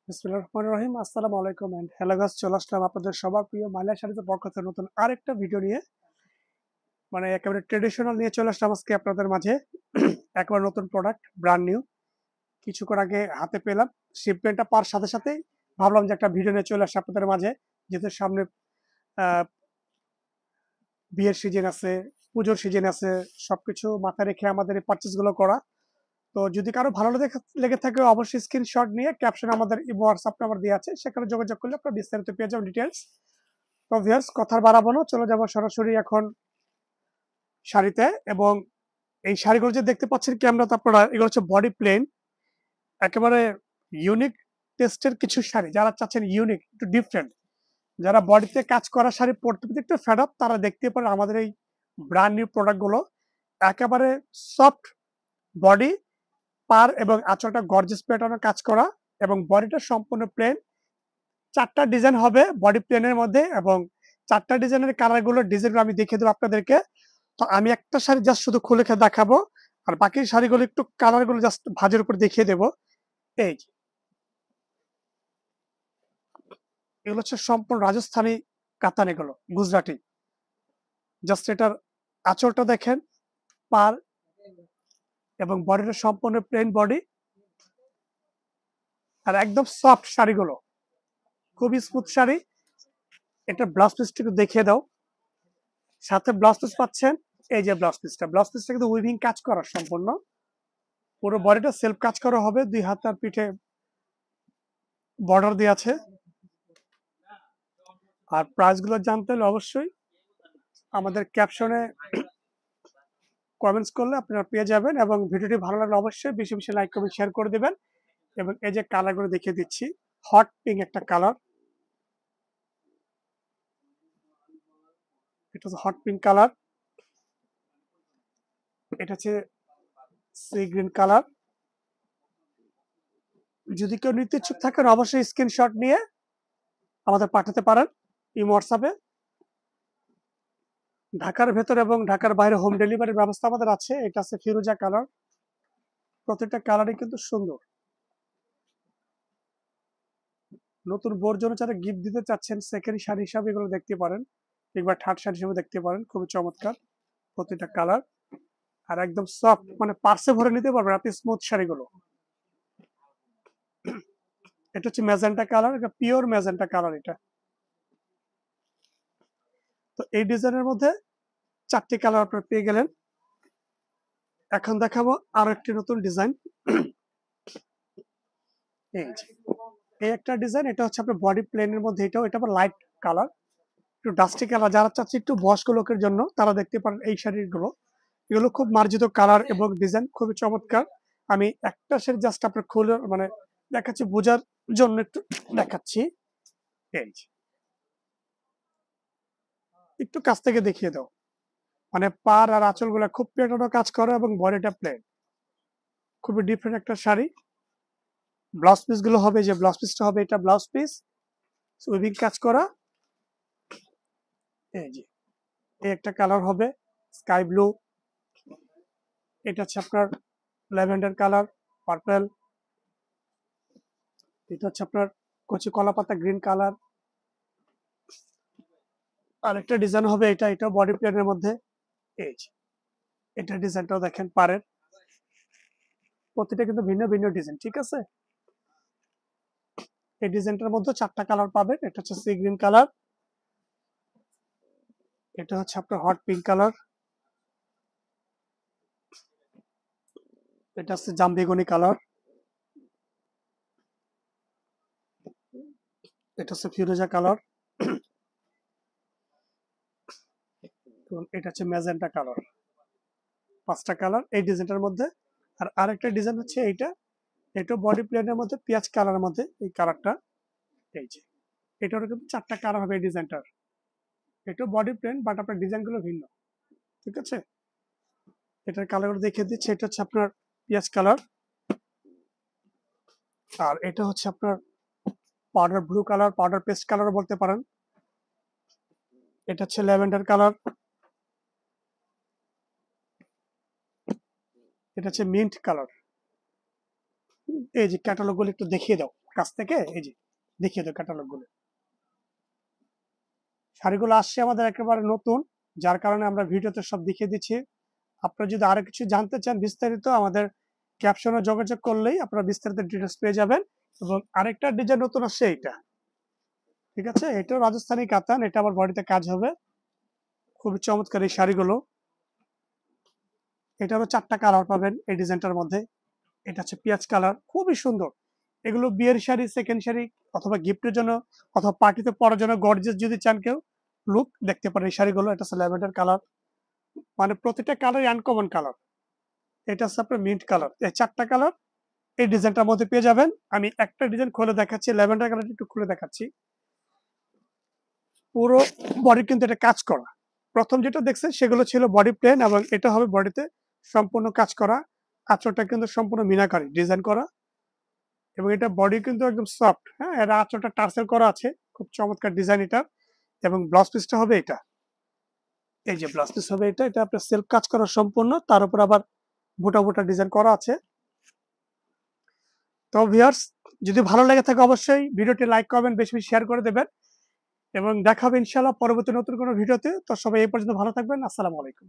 বিসমিল্লাহির রহমানির রহিম। আসসালামু আলাইকুম এন্ড হ্যালো গাইস, চলে আসলাম আপনাদের সবার প্রিয় মাইলা শাড়িতে পক্ষ থেকে নতুন আরেকটা ভিডিও নিয়ে। মানে একেবারে ট্রেডিশনাল নিয়ে চলে আসলাম আজকে আপনাদের মাঝে। একেবারে নতুন প্রোডাক্ট, ব্র্যান্ড নিউ। কিছুক্ষণ আগে হাতে পেলাম, শিপমেন্টটা পাওয়ার সাথে সাথেই ভাবলাম যে একটা ভিডিও নিয়ে চলে আসি আপনাদের মাঝে। যেহেতু সামনে আহ, বিয়ের সিজন আছে, পুজোর সিজন আছে, সবকিছু মাথায় রেখে আমাদের এই পারচেস গুলো করা। তো যদি কারো ভালো লেগে থাকে অবশ্যই স্ক্রিনশট নিয়ে ক্যাপশন আমাদের হোয়াটসঅ্যাপ নাম্বার দেওয়া আছে, সেখানে যোগাযোগ করলে আপনারা বিস্তারিত পেয়ে যাবেন ডিটেলস। তো ভিউয়ার্স, কথা বাড়াবো না, চলে যাবো সরাসরি এখন শাড়িতে। এবং এই শাড়িগুলো যে দেখতে পাচ্ছেন ক্যামেরাতে আপনারা, এগুলো হচ্ছে বডি প্লেন, একেবারে ইউনিক টেস্টের কিছু শাড়ি। যারা চাচ্ছেন ইউনিক, একটু ডিফারেন্ট, যারা বডিতে কাজ করা শাড়ি পরতে পরতে একটু ফেড আপ, তারা দেখতে পারেন আমাদের এই ব্র্যান্ড নিউ প্রোডাক্টগুলো। একেবারে সফট বডি, পার এবং আঁচলটা গর্জিয়াস প্যাটার্নের কাজ করা, এবং বডিটা সম্পূর্ণ প্লেন। 4টা ডিজাইন হবে বডি প্লেনের মধ্যে, এবং 4টা ডিজাইনের কালারগুলো ডিজাইনগুলো আমি দেখিয়ে দেবো আপনাদেরকে। তো আমি একটা শাড়ি জাস্ট শুধু খুলে দেখাবো, আর বাকি শাড়িগুলো একটু কালারগুলো জাস্ট ভাঁজের উপর দেখিয়ে দেবো। এই যে, এগুলো হচ্ছে সম্পূর্ণ রাজস্থানী কাতান, এগুলো গুজরাটি। জাস্ট এটার আঁচলটা দেখেন, পার এবং বডিটা সম্পূর্ণ প্লেন বডি, আর একদম সফট শাড়িগুলো, খুবই স্মুথ শাড়ি। এটা ব্লাউজ পিসটা একটু দেখিয়ে দাও। সাথে ব্লাউজ পিস পাচ্ছেন, এই যে ব্লাউজ পিসটা কিন্তু উইভিং কাজ করা সম্পূর্ণ। পুরো বডিটা সেলফ কাজ করা হবে, 2 হাত আর পিঠে বর্ডার দেওয়া আছে। আর প্রাইস গুলো জানতে হলে অবশ্যই আমাদের ক্যাপশনে কমেন্টস করলে আপনারা পেয়ে যাবেন। এবং ভিডিওটি ভালো লাগলে অবশ্যই বেশি বেশি লাইক কমেন্ট শেয়ার করে দিবেন। এবং এই যে কালারগুলো দেখিয়ে দিচ্ছি, হট পিঙ্ক একটা কালার, এটা হচ্ছে হট পিঙ্ক কালার। এটা হচ্ছে সি গ্রিন কালার। যদি কেউ নিতে ইচ্ছুক থাকেন অবশ্যই স্ক্রিনশট নিয়ে আমাদের পাঠাতে পারেন এই হোয়াটসঅ্যাপে। ঢাকার ভেতর এবং ঢাকার বাইরে হোম ডেলিভারির ব্যবস্থা আমাদের আছে। এটা আছে ফিরোজা কালার, প্রত্যেকটা কালারই কিন্তু সুন্দর। নতুন বোর জন্য যারা গিফট দিতে চাচ্ছেন সেকেন্ড শাড়ি হিসাবে এগুলো দেখতে পারেন, কিংবা থার্ড শাড়ি হিসেবে দেখতে পারেন। খুবই চমৎকার প্রত্যেকটা কালার, আর একদম সফট, মানে পার্সে ভরে নিতে পারবেন আপনি স্মুথ শাড়িগুলো। এটা হচ্ছে ম্যাজেন্টা কালার, এটা পিওর ম্যাজেন্টা কালার এটা। তো এই ডিজাইনের মধ্যে 4টি কালার আপনারা পেয়ে গেলেন। এখন দেখাবো আরো একটি নতুন ডিজাইন। এই যে, এই একটা ডিজাইন, এটা হচ্ছে আপনার বডি প্লেনের মধ্যে, এটা আবার লাইট কালার, একটু ডাস্টি কালার। যারা চাচ্ছে একটু বয়স্ক লোকের জন্য তারা দেখতে পারেন এই শাড়িগুলো। এগুলো খুব মার্জিত কালার এবং ডিজাইন, খুবই চমৎকার। আমি একটা শাড়ি জাস্ট আপনার খুলে মানে দেখাচ্ছি, বোঝার জন্য একটু দেখাচ্ছি। এই যে, একটু কাছ থেকে দেখিয়ে দাও। মানে পার আর আঁচল গুলা খুব পেটানো কাজ করে, এবং বডিটা প্লেন। খুবই ডিফারেন্ট একটা শাড়ি। ব্লাউজ পিস গুলো হবে, যে ব্লাউজ পিসটা হবে, এটা ব্লাউজ পিস উইভিং কাজ করা। এই যে, এই একটা কালার হবে স্কাই ব্লু, এটা হচ্ছে আপনার ল্যাভেন্ডার কালার, পার্পল, এটা হচ্ছে আপনার কচি কলা পাতা গ্রিন কালার। আর একটা ডিজাইন হবে, এটা বডি প্লেনের মধ্যে। এই যে, এটা ডিজাইনটাও দেখেন পারের, প্রতিটা কিন্তু ভিন্ন ভিন্ন ডিজাইন, ঠিক আছে। এই ডিজাইনটার মধ্যে 4টা কালার পাবেন। এটা হচ্ছে সি গ্রিন কালার, এটা হচ্ছে আপনার হট পিঙ্ক কালার, এটা হচ্ছে জাম বেগুনি কালার, এটা হচ্ছে ফিরোজা কালার, এটা হচ্ছে ম্যাজেন্টা কালার। 5টা কালার এই ডিজাইনটার মধ্যে। আর আরেকটা ডিজাইন হচ্ছে এটা বডি প্লেনের মধ্যে পেঁয়াজ কালারের মধ্যে এই কালারটা। এই যে, এটারও কিন্তু 4টা কালার হবে এই ডিজাইনটার। এটা বডি প্লেন, বাট আপনার ডিজাইনগুলো ভিন্ন, ঠিক আছে। এটার কালারগুলো দেখিয়ে দিচ্ছি, এটা হচ্ছে আপনার পেঁয়াজ কালার, আর এটা হচ্ছে আপনার powder blue colour, powder paste colour বলতে পারেন। এটা হচ্ছে ল্যাভেন্ডার কালার, এটা হচ্ছে মিন্ট কালার। এই যে ক্যাটালগ গুলো একটু দেখিয়ে দাও, কাছ থেকে এই যে দেখিয়ে দাও ক্যাটালগ গুলো। শাড়িগুলো আসছে আমাদের একেবারে নতুন, যার কারণে আমরা ভিডিওতে সব দেখিয়ে দিচ্ছি। আপনারা যদি আরো কিছু জানতে চান বিস্তারিত, আমাদের ক্যাপশনে যোগাযোগ করলেই আপনারা বিস্তারিত ডিটেলস পেয়ে যাবেন। এবং আরেকটা ডিজাইন নতুন আসছে এইটা, ঠিক আছে, এটাও রাজস্থানি কাতান, এটা আবার বডিতে কাজ হবে। খুবই চমৎকার এই শাড়িগুলো। এটারও 4টা কালার পাবেন এই ডিজাইনটার মধ্যে। এটা হচ্ছে পেঁয়াজ কালার, খুবই সুন্দর। এগুলো বিয়ের শাড়ি, সেকেন্ড শাড়ি, অথবা গিফটের জন্য, অথবা পার্টিতে পরার জন্য গর্জিয়াস যদি চান কেউ লুক দেখতে পারেন এই শাড়িগুলো। এটা হচ্ছে ল্যাভেন্ডার কালার, মানে প্রতিটা কালারই আনকমন কালার। এটা হচ্ছে আপনার মিন্ট কালার। এই 4টা কালার এই ডিজাইনটার মধ্যে পেয়ে যাবেন। আমি একটা ডিজাইন খুলে দেখাচ্ছি, ল্যাভেন্ডার কালারটা একটু খুলে দেখাচ্ছি। পুরো বডি কিন্তু এটা কাজ করা। প্রথম যেটা দেখছেন সেগুলো ছিল বডি প্লেন, এবং এটা হবে বডিতে সম্পূর্ণ কাজ করা। আঁচলটা কিন্তু সম্পূর্ণ মিনাকারি ডিজাইন করা, এবং এটা বডি কিন্তু একদম সফট। হ্যাঁ, এর আঁচলটা টার্সেল করা আছে, খুব চমৎকার ডিজাইন এটা। এবং ব্লাউজ পিসটা হবে এটা, এই যে ব্লাউজ পিস হবে এটা। এটা আপনার সেলফ কাজ করা সম্পূর্ণ, তার উপর আবার বুটা বুটা ডিজাইন করা আছে। তো ভিউয়ার্স, যদি ভালো লেগে থাকে অবশ্যই ভিডিওটি লাইক করবেন, বেশি বেশি শেয়ার করে দেবেন, এবং দেখা হবে ইনশাআল্লাহ পরবর্তী নতুন কোনো ভিডিওতে। তো সবাই এই পর্যন্ত ভালো থাকবেন। আসসালামু আলাইকুম।